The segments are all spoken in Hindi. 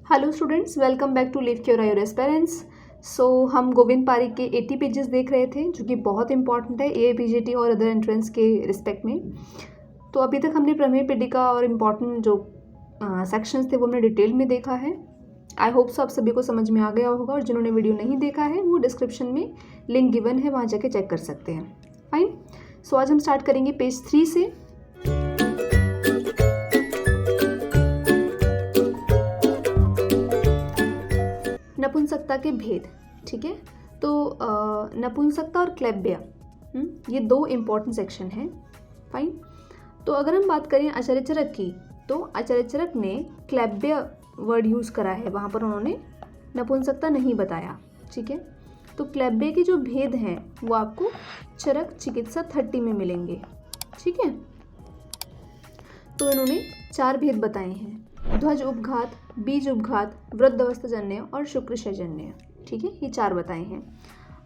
Hello students, welcome back to live cure your esperance. So हम गोविंद पारिक के 80 पेजेस देख रहे थे जो कि बहुत इंपॉर्टेंट है AAPJT और अदर एंट्रेंस के रिस्पेक्ट में। तो अभी तक हमने प्रमेय पीठिका और इम्पॉर्टेंट जो सेक्शंस थे वो हमने डिटेल में देखा है। आई होप सो आप सभी को समझ में आ गया होगा, और जिन्होंने वीडियो नहीं देखा है वो डिस्क्रिप्शन में लिंक गिवन है, वहाँ जाके चेक कर सकते हैं। फाइन। सो आज हम स्टार्ट करेंगे पेज 3 से। नपुंसकता के भेद। ठीक है, तो नपुंसकता और क्लैब्य ये दो इम्पॉर्टेंट सेक्शन हैं। फाइन। तो अगर हम बात करें आचार्यचरक की, तो आचार्यचरक ने क्लैब्य वर्ड यूज़ करा है, वहाँ पर उन्होंने नपुंसकता नहीं बताया। ठीक है, तो क्लैब्य के जो भेद हैं वो आपको चरक चिकित्सा 30 में मिलेंगे। ठीक है, तो इन्होंने 4 भेद बताए हैं: ध्वज उपघात, बीज उपघात, वृद्धावस्थाजन्य और शुक्रशयजन्य। ठीक है, ये 4 बताए हैं।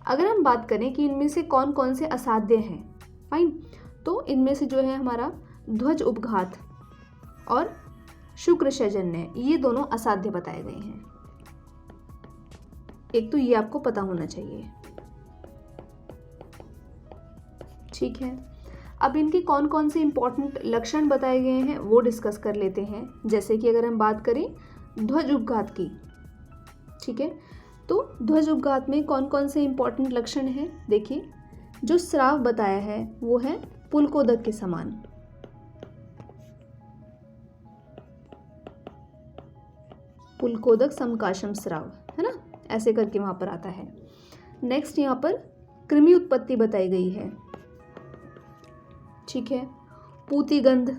अगर हम बात करें कि इनमें से कौन कौन से असाध्य हैं, फाइन, तो इनमें से जो है हमारा ध्वज उपघात और शुक्रशयजन्य, ये दोनों असाध्य बताए गए हैं। एक तो ये आपको पता होना चाहिए। ठीक है, अब इनके कौन कौन से इंपॉर्टेंट लक्षण बताए गए हैं वो डिस्कस कर लेते हैं। जैसे कि अगर हम बात करें ध्वज उपघात की, ठीक है, तो ध्वज उपघात में कौन कौन से इंपॉर्टेंट लक्षण हैं? देखिए, जो स्राव बताया है वो है पुलकोदक के समान। पुलकोदक समकाशम स्राव, है ना, ऐसे करके वहां पर आता है। नेक्स्ट यहाँ पर कृमि उत्पत्ति बताई गई है। ठीक है, पूतिगंध।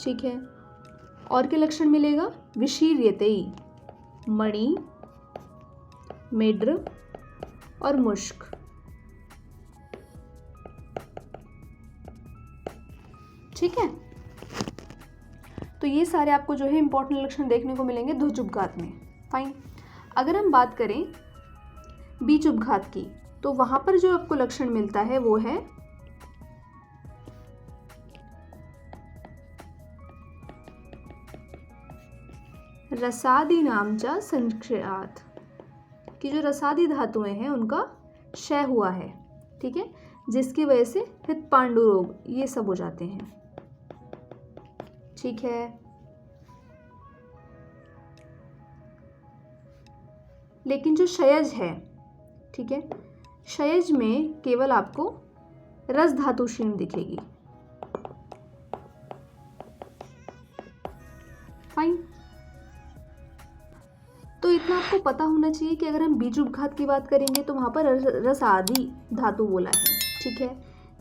ठीक है, और क्या लक्षण मिलेगा? विशीर्यतेई, मणि, मेड्र और मुष्क। ठीक है, तो ये सारे आपको जो है इंपॉर्टेंट लक्षण देखने को मिलेंगे ध्वज उपघात में। फाइन। अगर हम बात करें बीज उपघात की, तो वहां पर जो आपको लक्षण मिलता है वो है रसादि नामचा संक्षयात, कि जो रसादि धातुएं हैं उनका क्षय हुआ है। ठीक है, जिसकी वजह से हृदपांडु रोग ये सब हो जाते हैं। ठीक है, लेकिन जो क्षयज है, ठीक है, क्षयज में केवल आपको रस धातु क्षीण दिखेगी। फाइन। तो इतना आपको पता होना चाहिए कि अगर हम बीज उपघात की बात करेंगे तो वहां पर रस आदि धातु बोला है। ठीक है,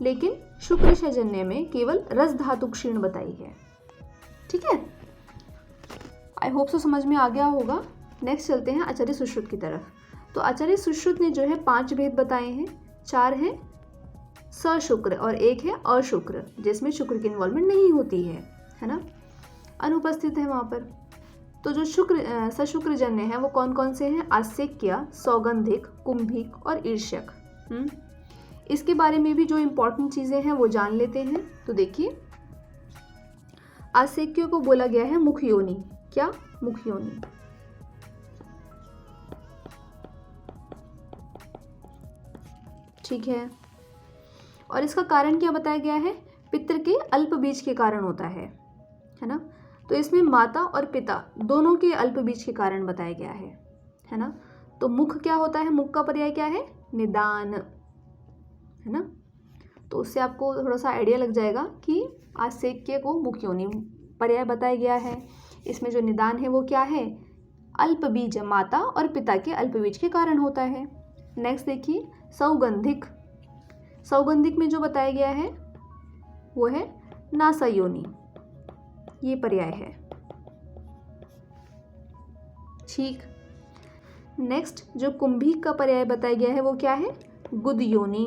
लेकिन शुक्रशयजन्य में केवल रस धातु क्षीण बताई है। ठीक है, आई होप सो समझ में आ गया होगा। नेक्स्ट चलते हैं आचार्य सुश्रुत की तरफ। तो आचार्य सुश्रुत ने जो है 5 भेद बताए हैं। 4 हैं सशुक्र और 1 है अशुक्र, जिसमें शुक्र की इन्वॉल्वमेंट नहीं होती है ना, अनुपस्थित है वहां पर। तो जो सशुक्रजन्य है वो कौन कौन से हैं? आस्यक्य, सौगंधिक, कुंभिक और ईर्ष्यक। इसके बारे में भी जो इंपॉर्टेंट चीजें हैं वो जान लेते हैं। तो देखिए, आस्यक्य को बोला गया है मुख योनि। क्या? मुख योनि। ठीक है, और इसका कारण क्या बताया गया है? पितृ के अल्प बीज के कारण होता है ना। तो इसमें माता और पिता दोनों के अल्प बीज के कारण बताया गया है ना। तो मुख क्या होता है? मुख का पर्याय क्या है? निदान, है ना। तो उससे आपको थोड़ा सा आइडिया लग जाएगा कि आस्यक्य को मुख योनि पर्याय बताया गया है। इसमें जो निदान है वो क्या है? अल्प बीज, माता और पिता के अल्प बीज के कारण होता है। नेक्स्ट देखिए, सौगंधिक। सौगंधिक में जो बताया गया है वो है नासा योनि, ये पर्याय है। ठीक। नेक्स्ट जो कुंभिक का पर्याय बताया गया है वो क्या है? गुद योनि।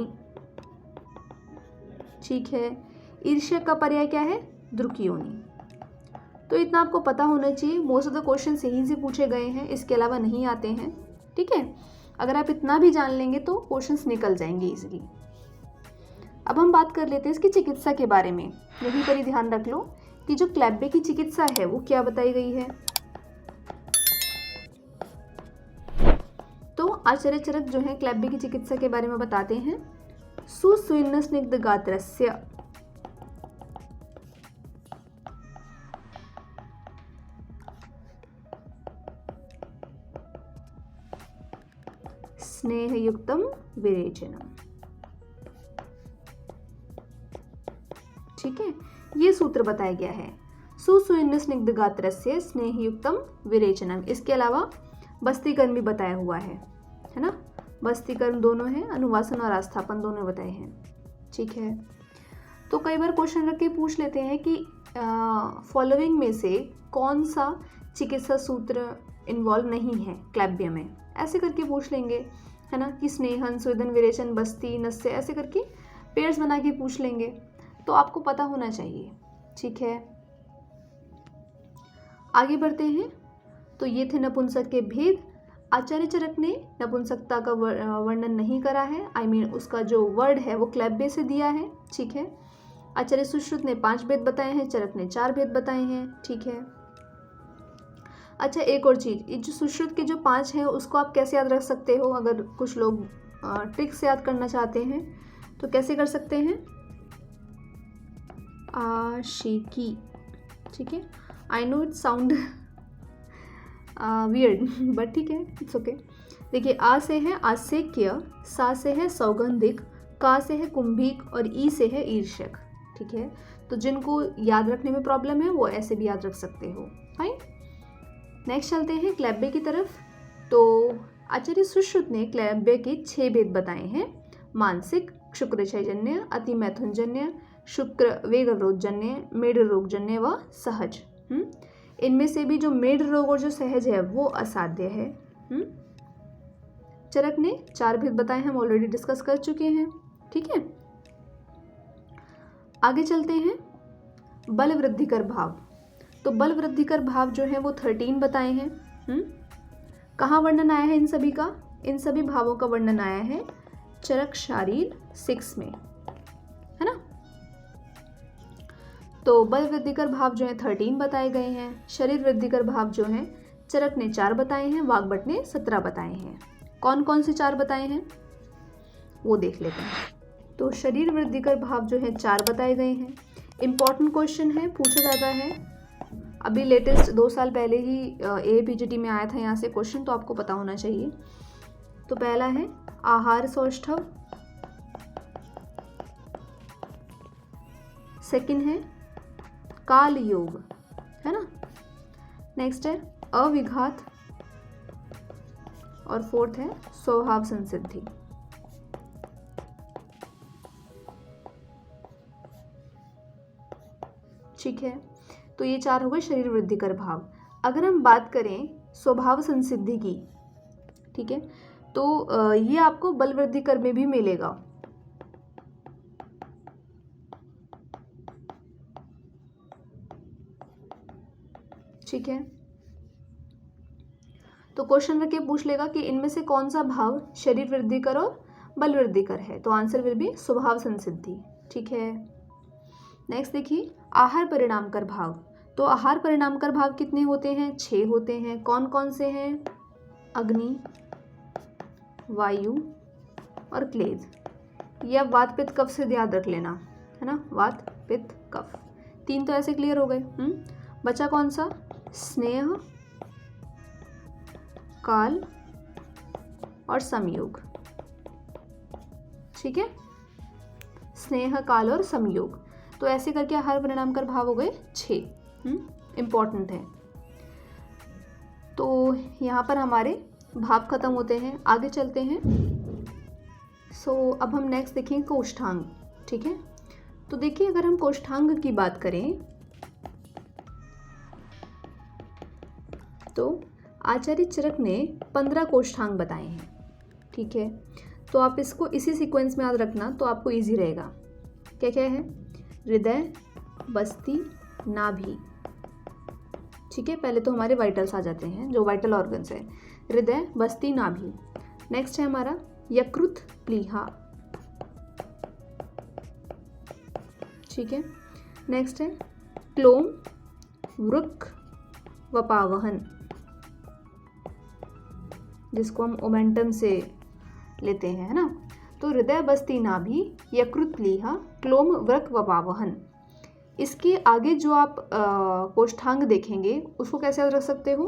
ठीक है, ईर्ष्यक का पर्याय क्या है? द्रुक योनि। तो इतना आपको पता होना चाहिए। मोस्ट ऑफ द क्वेश्चन यहीं से पूछे गए हैं, इसके अलावा नहीं आते हैं। ठीक है, अगर आप इतना भी जान लेंगे तो क्वेश्चंस निकल जाएंगे इजीली। अब हम बात कर लेते हैं इसकी चिकित्सा के बारे में। यहीं पर ही ध्यान रख लो कि जो क्लेब्बे की चिकित्सा है वो क्या बताई गई है। तो आचार्य चरक जो है क्लेब्बे की चिकित्सा के बारे में बताते हैं। सुस्वीर्ण स्निग्ध गात्रस्य स्नेहयुक्तम विरेचनम। ठीक है, ये सूत्र बताया गया है, सुस्वीर्ण स्निग्ध गात्रस्य स्नेहयुक्तम विरेचनम। इसके अलावा बस्तीकर्म भी बताया हुआ है ना, बस्तीकर्म दोनों है, अनुवासन और आस्थापन दोनों बताए हैं। ठीक है, तो कई बार क्वेश्चन रख के पूछ लेते हैं कि फॉलोइंग में से कौन सा चिकित्सा सूत्र इन्वॉल्व नहीं है क्लेब्बे में, ऐसे करके पूछ लेंगे, है ना, कि स्नेहन, स्वेदन, विरेचन, बस्ती, नस्य, ऐसे करके पेयर्स बना के पूछ लेंगे, तो आपको पता होना चाहिए। ठीक है, आगे बढ़ते हैं। तो ये थे नपुंसक के भेद। आचार्य चरक ने नपुंसकता का वर्णन नहीं करा है, I mean, उसका जो वर्ड है वो क्लेब्बे से दिया है। ठीक है, आचार्य सुश्रुत ने 5 भेद बताए हैं, चरक ने 4 भेद बताए हैं। ठीक है, अच्छा एक और चीज़, ये जो सुश्रुत के जो 5 हैं उसको आप कैसे याद रख सकते हो, अगर कुछ लोग ट्रिक से याद करना चाहते हैं तो कैसे कर सकते हैं। आशिकी, ठीक है, I know it sound weird but ठीक है, इट्स ओके। देखिए, आ से है आस्यक्य, सा से है सौगंधिक, का से है कुंभिक और ई से है ईर्ष्यक। ठीक है, तो जिनको याद रखने में प्रॉब्लम है वो ऐसे भी याद रख सकते हो। फाइन, नेक्स्ट चलते हैं क्लेब्बे की तरफ। तो आचार्य सुश्रुत ने क्लेब्बे के 6 भेद बताए हैं। मानसिक, शुक्र चैजन्य, अति मैथुनजन्य, शुक्र वेग अवरोधजन्य, मेड रोगजन्य व सहज। इनमें से भी जो मेड रोग और जो सहज है वो असाध्य है। चरक ने 4 भेद बताए हैं, हम ऑलरेडी डिस्कस कर चुके हैं। ठीक है, आगे चलते हैं। बल वृद्धिकर भाव, तो बल वृद्धिकर भाव जो है वो 13 बताए हैं। कहाँ वर्णन आया है इन सभी का, इन सभी भावों का वर्णन आया है चरक शारीर 6 में, है ना। तो बल वृद्धिकर भाव जो है 13 बताए गए हैं। शरीर वृद्धिकर भाव जो हैं चरक ने 4 बताए हैं, वाग्भट ने 17 बताए हैं। कौन कौन से 4 बताए हैं वो देख लेते हैं। तो शरीर वृद्धिकर भाव जो है 4 बताए गए हैं। इम्पॉर्टेंट क्वेश्चन है, पूछा जाता है, अभी लेटेस्ट 2 साल पहले ही APGT में आया था यहाँ से क्वेश्चन, तो आपको पता होना चाहिए। तो पहला है आहार सौष्ठव, सेकंड है काल योग, है ना, नेक्स्ट है अविघात और फोर्थ है स्वभाव संसिद्धि। ठीक है, तो ये 4 हो गए शरीर वृद्धिकर भाव। अगर हम बात करें स्वभाव संसिद्धि की, ठीक है, तो ये आपको बल वृद्धिकर में भी मिलेगा। ठीक है, तो क्वेश्चन रख के पूछ लेगा कि इनमें से कौन सा भाव शरीर वृद्धिकर और बल वृद्धिकर है, तो आंसर विल बी स्वभाव संसिद्धि। ठीक है, नेक्स्ट देखिए आहार परिणाम कर भाव। तो आहार परिणाम कर भाव कितने होते हैं, 6 होते हैं। कौन कौन से हैं, अग्नि, वायु और क्लेद। ये अब वात पित्त कफ से याद रख लेना, है ना, वात पित्त कफ, 3 तो ऐसे क्लियर हो गए। बचा कौन सा, स्नेह, काल और समयोग। ठीक है, स्नेह, काल और समयोग, तो ऐसे करके आहार परिणाम कर भाव हो गए 6। इंपॉर्टेंट है। तो यहाँ पर हमारे भाव खत्म होते हैं, आगे चलते हैं। अब हम नेक्स्ट देखेंगे कोष्ठांग। ठीक है, तो देखिए अगर हम कोष्ठांग की बात करें तो आचार्य चरक ने 15 कोष्ठांग बताए हैं। ठीक है, तो आप इसको इसी सीक्वेंस में याद रखना तो आपको इजी रहेगा। क्या क्या है, हृदय, बस्ती, नाभि। ठीक है, पहले तो हमारे वाइटल्स आ जाते हैं, जो वाइटल ऑर्गन्स है, हृदय, बस्ती, नाभि। नेक्स्ट है हमारा यकृत, प्लीहा। ठीक है, नेक्स्ट है क्लोम, वृक्क, वपावहन, जिसको हम ओमेंटम से लेते हैं, है ना। तो हृदय, बस्ती, नाभि, यकृत, लीहा, क्लोम, वृक्क, वपावहन। इसके आगे जो आप कोष्ठांग देखेंगे उसको कैसे याद रख सकते हो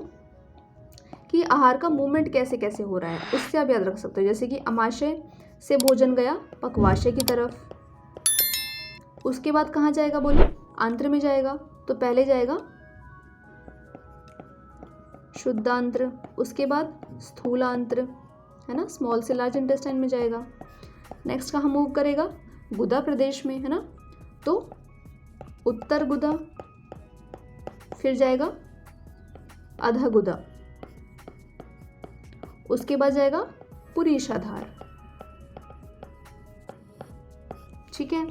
कि आहार का मूवमेंट कैसे कैसे हो रहा है, उससे आप याद रख सकते हो। जैसे कि अमाशय से भोजन गया पक्वाशय की तरफ, उसके बाद कहाँ जाएगा बोलो, आंत्र में जाएगा। तो पहले जाएगा शुद्धांत्र, उसके बाद स्थूलांत्र, है ना, स्मॉल से लार्ज इंटेस्टाइन में जाएगा। नेक्स्ट कहाँ मूव करेगा, गुदा प्रदेश में, है ना। तो उत्तर गुदा, फिर जाएगा अधः गुदा, उसके बाद जाएगा पुरीषाधार। ठीक है,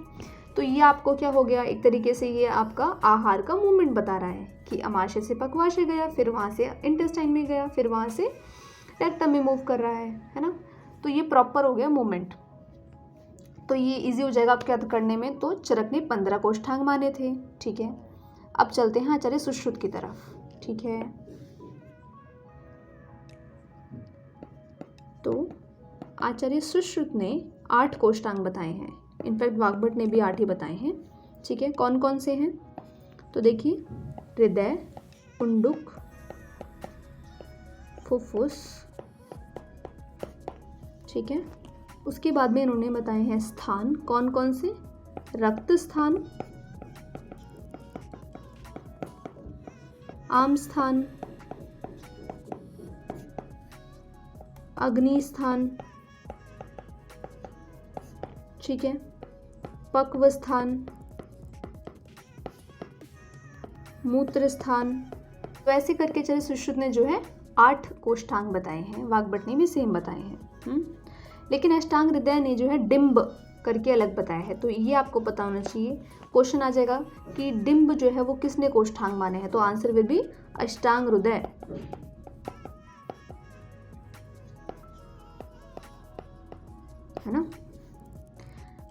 तो ये आपको क्या हो गया, एक तरीके से ये आपका आहार का मूवमेंट बता रहा है कि अमाशय से पक्वाशय गया, फिर वहाँ से इंटेस्टाइन में गया, फिर वहाँ से रेक्टम में मूव कर रहा है ना। तो ये प्रॉपर हो गया मूवमेंट। तो ये इजी हो जाएगा आपके याद करने में। तो चरक ने 15 कोष्ठांग माने थे। ठीक है, अब चलते हैं आचार्य सुश्रुत की तरफ। ठीक है, तो आचार्य सुश्रुत ने 8 कोष्ठांग बताए हैं। इनफैक्ट वाग्भट ने भी 8 ही बताए हैं। ठीक है, कौन कौन से हैं, तो देखिए हृदय, उंडुक, फुफ्फुस। ठीक है, उसके बाद में इन्होंने बताए हैं स्थान, कौन कौन से, रक्त स्थान, आम स्थान, अग्नि स्थान, ठीक है, पक्व स्थान, मूत्र स्थान। तो ऐसे करके चले सुश्रुत ने जो है 8 कोष्ठांग बताए हैं। वाग्भट ने भी सेम बताए हैं। लेकिन अष्टांग हृदय ने जो है डिम्ब करके अलग बताया है। तो ये आपको पता होना चाहिए। क्वेश्चन आ जाएगा कि डिम्ब जो है वो किसने कोष्ठांग माने हैं, तो आंसर विल बी अष्टांग हृदय। है ना।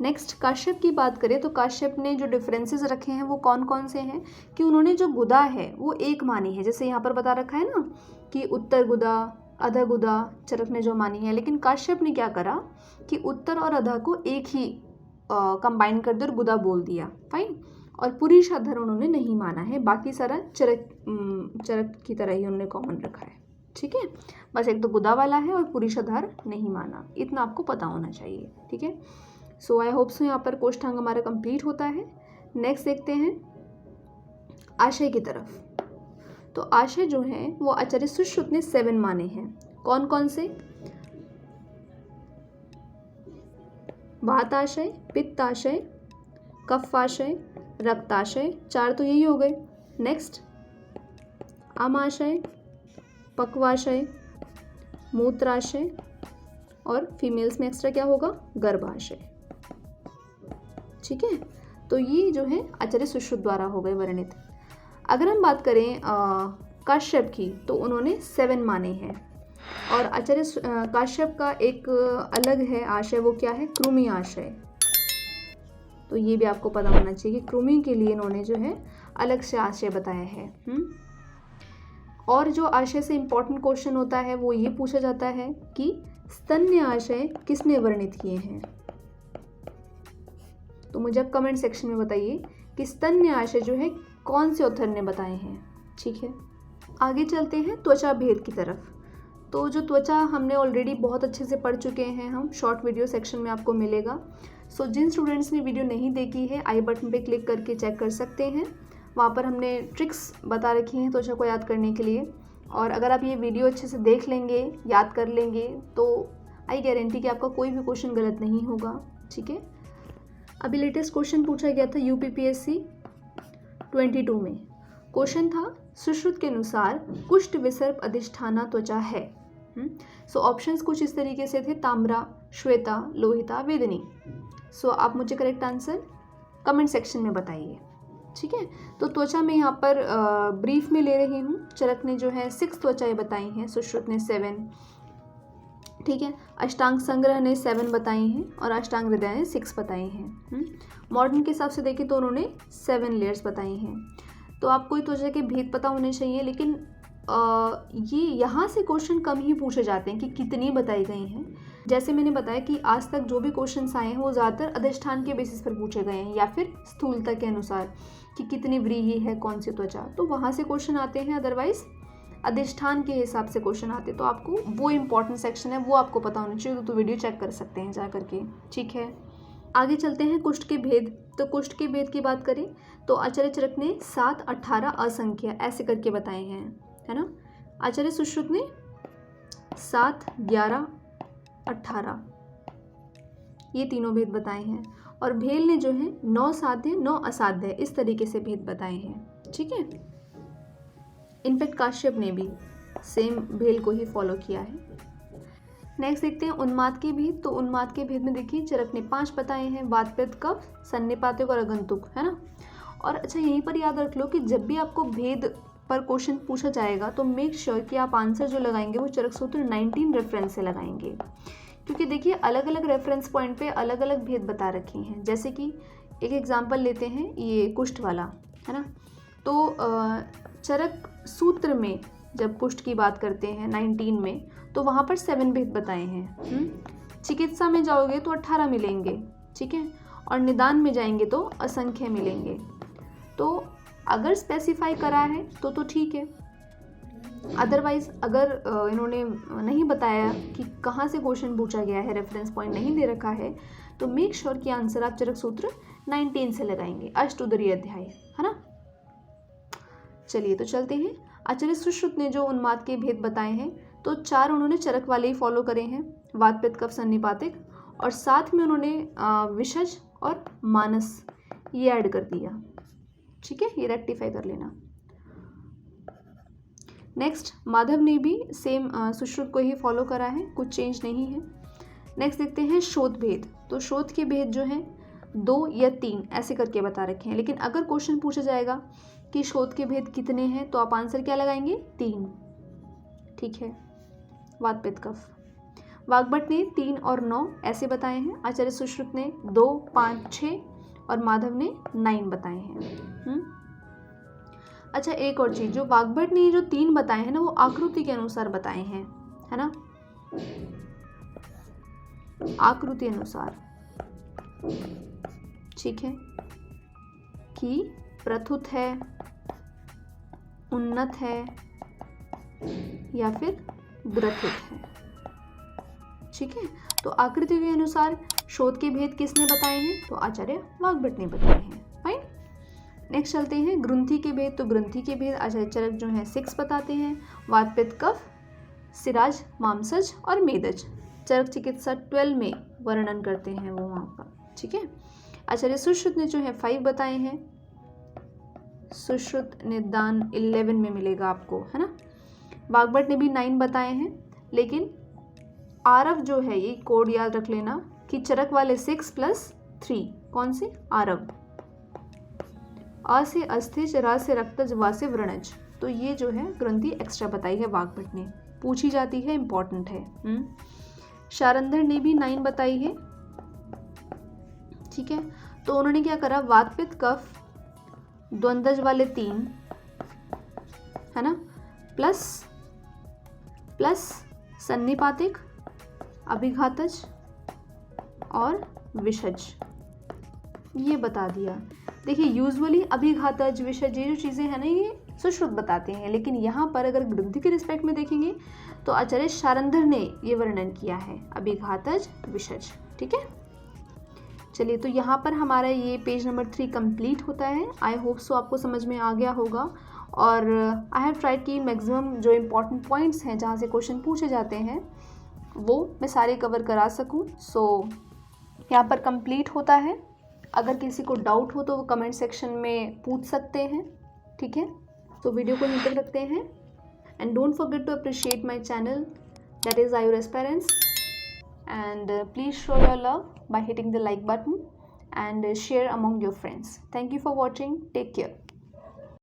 नेक्स्ट काश्यप की बात करें तो काश्यप ने जो डिफरेंसेस रखे हैं वो कौन कौन से हैं कि उन्होंने जो गुदा है वो एक मानी है। जैसे यहाँ पर बता रखा है ना कि उत्तर गुदा, अधः गुदा चरक ने जो मानी है, लेकिन काश्यप ने क्या करा कि उत्तर और अधः को एक ही कंबाइन कर दिया और गुदा बोल दिया। फाइन। और पुरीषाधार उन्होंने नहीं माना है, बाकी सारा चरक की तरह ही उन्होंने कॉमन रखा है। ठीक है, बस एक तो गुदा वाला है और पुरीषाधार नहीं माना, इतना आपको पता होना चाहिए। ठीक है, सो आई होप सो यहाँ पर कोष्ठांग हमारा कंप्लीट होता है। नेक्स्ट देखते हैं आशय की तरफ। तो आशय जो है वो आचार्य सुश्रुत ने 7 माने हैं। कौन कौन से, वाताशय, पित्ताशय, कफाशय, रक्ताशय, 4 तो यही हो गए। नेक्स्ट आमाशय, पक्वाशय, मूत्राशय और फीमेल्स में एक्स्ट्रा क्या होगा, गर्भाशय। ठीक है, तो ये जो है आचार्य सुश्रुत द्वारा हो गए वर्णित। अगर हम बात करें काश्यप की तो उन्होंने 7 माने हैं। और आचार्य काश्यप का एक अलग है आशय, वो क्या है, कृमि आशय। तो ये भी आपको पता होना चाहिए कि कृमि के लिए इन्होंने जो है अलग से आशय बताए हैं। और जो आशय से इम्पोर्टेंट क्वेश्चन होता है वो ये पूछा जाता है कि स्तन्य आशय किसने वर्णित किए हैं। तो मुझे आप कमेंट सेक्शन में बताइए कि स्तन्य आशय जो है कौन से ऑथर ने बताए हैं। ठीक है, आगे चलते हैं त्वचा भेद की तरफ। तो जो त्वचा हमने ऑलरेडी बहुत अच्छे से पढ़ चुके हैं, हम शॉर्ट वीडियो सेक्शन में आपको मिलेगा। सो जिन स्टूडेंट्स ने वीडियो नहीं देखी है आई बटन पे क्लिक करके चेक कर सकते हैं, वहाँ पर हमने ट्रिक्स बता रखी हैं त्वचा को याद करने के लिए। और अगर आप ये वीडियो अच्छे से देख लेंगे, याद कर लेंगे, तो आई गारंटी कि आपका कोई भी क्वेश्चन गलत नहीं होगा। ठीक है, अभी लेटेस्ट क्वेश्चन पूछा गया था UPPSC 22 में। क्वेश्चन था सुश्रुत के अनुसार कुष्ठ विसर्प अधिष्ठाना त्वचा है। सो ऑप्शंस कुछ इस तरीके से थे, ताम्रा, श्वेता, लोहिता, वेदनी। सो आप मुझे करेक्ट आंसर कमेंट सेक्शन में बताइए। ठीक है, तो त्वचा में यहाँ पर ब्रीफ में ले रही हूँ। चरक ने जो है 6 त्वचाएं बताई हैं, सुश्रुत ने 7। ठीक है, अष्टांग संग्रह ने 7 बताई हैं और अष्टांग हृदय ने 6 बताई हैं। मॉडर्न के हिसाब से देखें तो उन्होंने 7 लेयर्स बताई हैं। तो आपको ये त्वचा के भेद पता होने चाहिए, लेकिन ये यहाँ से क्वेश्चन कम ही पूछे जाते हैं कि कितनी बताई गई हैं। जैसे मैंने बताया कि आज तक जो भी क्वेश्चंस आए हैं वो ज़्यादातर अधिष्ठान के बेसिस पर पूछे गए हैं, या फिर स्थूलता के अनुसार कि कितनी व्रीहि है कौन सी त्वचा, तो वहाँ से क्वेश्चन आते हैं। अदरवाइज अधिष्ठान के हिसाब से क्वेश्चन आते, तो आपको वो इम्पॉर्टेंट सेक्शन है वो आपको पता होना चाहिए, तो वीडियो चेक कर सकते हैं जा करके। ठीक है, आगे चलते हैं कुष्ठ के भेद। तो कुष्ठ के भेद की बात करें तो आचार्य चरक ने 7, 18 असंख्य ऐसे करके बताए हैं, है ना। आचार्य सुश्रुत ने 7, 11, 18 ये तीनों भेद बताए हैं, और भेल ने जो है 9 साध्य 9 असाध्य इस तरीके से भेद बताए हैं। ठीक है, इनफैक्ट काश्यप ने भी सेम भेल को ही फॉलो किया है। नेक्स्ट देखते हैं उन्माद के भेद। तो उन्माद के भेद में देखिए चरक ने 5 बताए हैं, वातपित्त, कफ, सन्निपातिक और आगंतुक, है ना। और अच्छा यहीं पर याद रख लो कि जब भी आपको भेद पर क्वेश्चन पूछा जाएगा तो मेक श्योर कि आप आंसर जो लगाएंगे वो चरक सूत्र 19 रेफरेंस से लगाएंगे, क्योंकि देखिए अलग अलग रेफरेंस पॉइंट पे अलग अलग भेद बता रखे हैं। जैसे कि एक एग्जांपल लेते हैं ये कुष्ठ वाला, है ना। तो चरक सूत्र में जब कुष्ठ की बात करते हैं 19 में, तो वहाँ पर 7 भेद बताए हैं। चिकित्सा में जाओगे तो 18 मिलेंगे, ठीक है, और निदान में जाएंगे तो असंख्य मिलेंगे। तो अगर स्पेसिफाई करा है तो ठीक है, अदरवाइज अगर इन्होंने नहीं बताया कि कहाँ से क्वेश्चन पूछा गया है, रेफरेंस पॉइंट नहीं दे रखा है, तो मेक श्योर कि आंसर आप चरक सूत्र 19 से लगाएंगे, अष्टोदरीय अध्याय, है ना। चलिए तो चलते हैं। आचार्य सुश्रुत ने जो उन्माद के भेद बताए हैं तो 4 उन्होंने चरक वाले ही फॉलो करे हैं, वातपित्त, कफ, सन्निपातिक, और साथ में उन्होंने विषज और मानस ये ऐड कर दिया। ठीक है, ये रेक्टिफाई कर लेना। नेक्स्ट माधव ने भी सेम सुश्रुत को ही फॉलो करा है, कुछ चेंज नहीं है। नेक्स्ट देखते हैं शोध भेद। तो शोध के भेद जो हैं 2 या 3 ऐसे करके बता रखे हैं, लेकिन अगर क्वेश्चन पूछा जाएगा कि शोध के भेद कितने हैं तो आप आंसर क्या लगाएंगे, 3। ठीक है, वातपित्त, कफ। वाग्भट ने 3 और 9 ऐसे बताए हैं, आचार्य सुश्रुत ने 2, 5, 6 और माधव ने 9 बताए हैं। अच्छा एक और चीज़, जो वाग्भट ने जो 3 बताए हैं ना वो आकृति के अनुसार बताए हैं, है ना, आकृति अनुसार। ठीक है, कि प्रथुत है, उन्नत है या फिर ग्रथित है। ठीक है, तो आकृति के अनुसार शोध के भेद किसने बताए हैं, तो आचार्य वाग्भट ने बताए हैं। फाइन, नेक्स्ट चलते हैं ग्रंथि के भेद। तो ग्रंथि के भेद आचार्य चरक जो है 6 बताते हैं, वातपित्त, कफ, सिराज, मांसज और मेदज। चरक चिकित्सा 12 में वर्णन करते हैं वो वहाँ का। ठीक है, आचार्य सुश्रुत ने जो है 5 बताए हैं, सुश्रुत निदान 11 में मिलेगा आपको, है ना। वाग्भट ने भी 9 बताए हैं, लेकिन आरव जो है ये कोड याद रख लेना कि चरक वाले 6 + 3 कौन से, आरव, अ से अस्थिज, रा से रक्तज, वा से व्रणज। तो ये जो है ग्रंथि एक्स्ट्रा बताई है वाग्भट ने, पूछी जाती है, इंपॉर्टेंट है। शारंधर ने भी 9 बताई है। ठीक है, तो उन्होंने क्या करा, वातपित्त, कफ, द्वंद्वज वाले 3, है ना, प्लस सन्निपातिक, अभिघातज और विषज, ये बता दिया। देखिए यूजुअली अभिघातज, विषज ये जो चीज़ें हैं ना ये सुश्रुत बताते हैं, लेकिन यहाँ पर अगर ग्रंथि के रिस्पेक्ट में देखेंगे तो आचार्य शारंधर ने ये वर्णन किया है, अभिघातज, विषज। ठीक है, चलिए तो यहाँ पर हमारा ये पेज नंबर 3 कंप्लीट होता है। आई होप सो आपको समझ में आ गया होगा, और आई हैव ट्राइड कि मैक्सिमम जो इम्पोर्टेंट पॉइंट्स हैं जहाँ से क्वेश्चन पूछे जाते हैं वो मैं सारे कवर करा सकूँ। सो यहाँ पर कंप्लीट होता है। अगर किसी को डाउट हो तो वो कमेंट सेक्शन में पूछ सकते हैं। ठीक है, तो वीडियो को यहीं तक रखते हैं, and don't forget to appreciate my channel, that is Ayur esperance, and please show your love by hitting the like button and share among your friends. Thank you for watching. Take care.